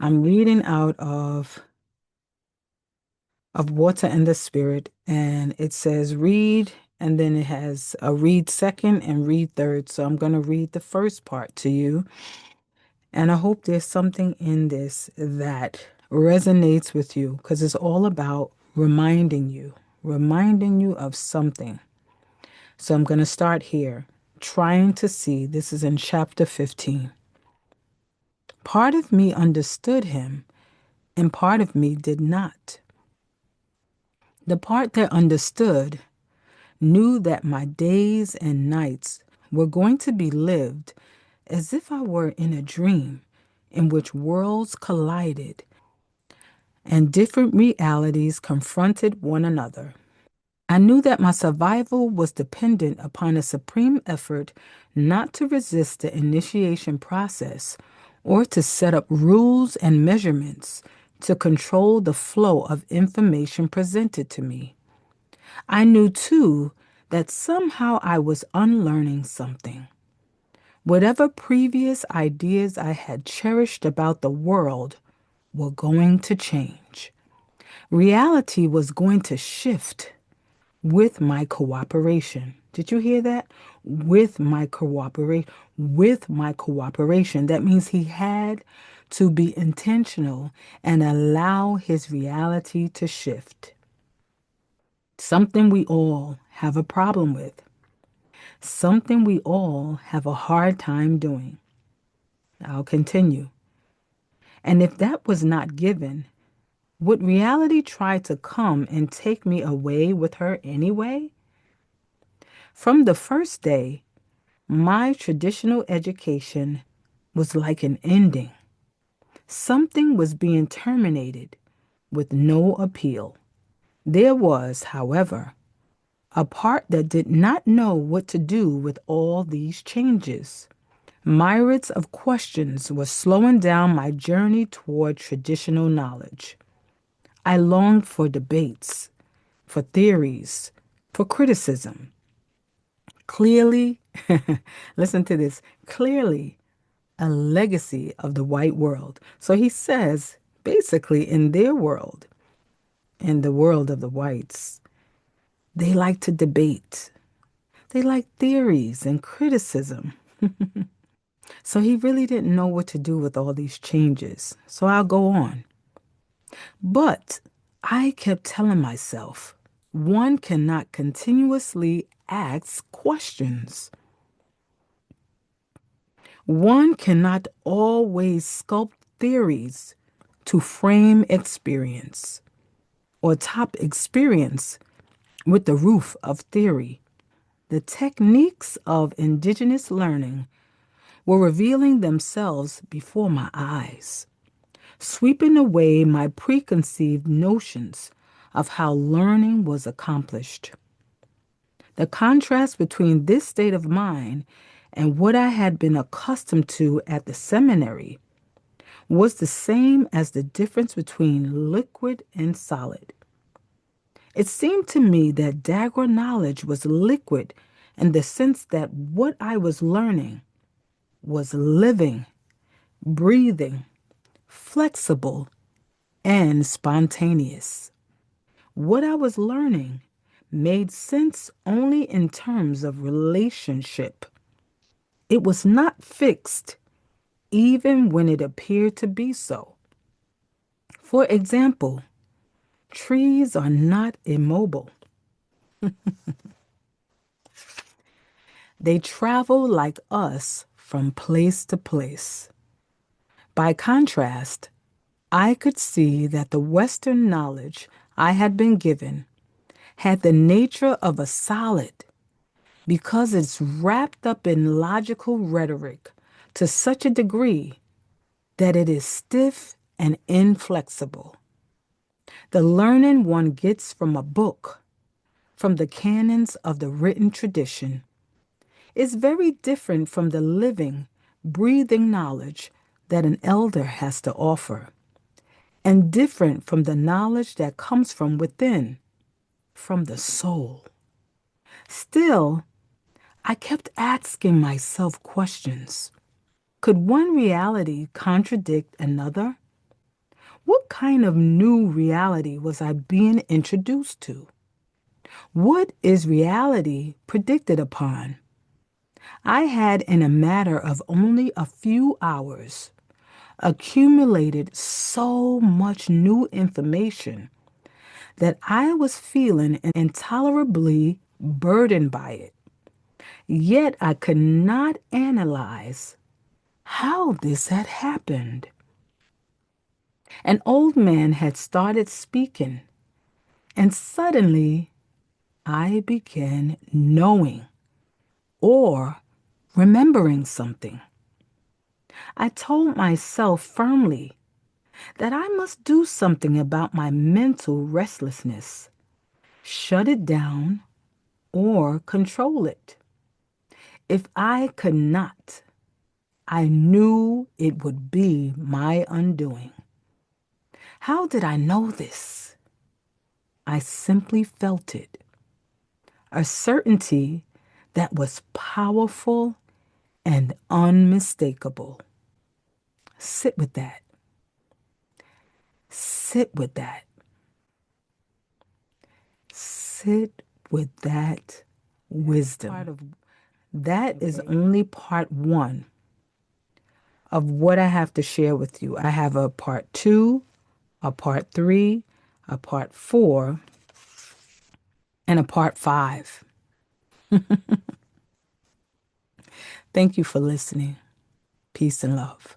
I'm reading out of Water and the Spirit, and it says read, and then it has a read second and read third. So I'm going to read the first part to you, and I hope there's something in this that resonates with you because it's all about reminding you of something. So I'm going to start here, trying to see. This is in chapter 15. Part of me understood him, and part of me did not. The part that understood knew that my days and nights were going to be lived as if I were in a dream in which worlds collided and different realities confronted one another. I knew that my survival was dependent upon a supreme effort not to resist the initiation process or to set up rules and measurements to control the flow of information presented to me. I knew too that somehow I was unlearning something. Whatever previous ideas I had cherished about the world were going to change. Reality was going to shift with my cooperation. Did you hear that? With my cooperation. That means he had to be intentional and allow his reality to shift. Something we all have a problem with. Something we all have a hard time doing. I'll continue. And if that was not given, would reality try to come and take me away with her anyway? From the first day, my traditional education was like an ending. Something was being terminated with no appeal. There was, however, a part that did not know what to do with all these changes. Myriads of questions were slowing down my journey toward traditional knowledge. I longed for debates, for theories, for criticism. Clearly, listen to this, clearly a legacy of the white world. So he says, basically, in their world, in the world of the whites, they like to debate. They like theories and criticism. So he really didn't know what to do with all these changes. So I'll go on. But I kept telling myself, one cannot continuously ask questions. One cannot always sculpt theories to frame experience or top experience with the roof of theory. The techniques of indigenous learning were revealing themselves before my eyes, sweeping away my preconceived notions of how learning was accomplished. The contrast between this state of mind and what I had been accustomed to at the seminary was the same as the difference between liquid and solid. It seemed to me that Dagra knowledge was liquid in the sense that what I was learning was living, breathing, flexible, and spontaneous. What I was learning made sense only in terms of relationship. It was not fixed, even when it appeared to be so. For example, trees are not immobile. They travel like us from place to place. By contrast, I could see that the Western knowledge I had been given had the nature of a solid because it's wrapped up in logical rhetoric to such a degree that it is stiff and inflexible. The learning one gets from a book, from the canons of the written tradition, is very different from the living, breathing knowledge that an elder has to offer, and different from the knowledge that comes from within, from the soul. Still, I kept asking myself questions. Could one reality contradict another? What kind of new reality was I being introduced to? What is reality predicted upon? I had, in a matter of only a few hours, accumulated so much new information that I was feeling intolerably burdened by it. Yet I could not analyze how this had happened. An old man had started speaking, and suddenly I began knowing or remembering something. I told myself firmly that I must do something about my mental restlessness, shut it down, or control it. If I could not, I knew it would be my undoing. How did I know this? I simply felt it, a certainty that was powerful and unmistakable. Sit with that. Sit with that. Sit with that wisdom. That is only part one of what I have to share with you. I have a part two, a part three, a part four, and a part five. Thank you for listening. Peace and love.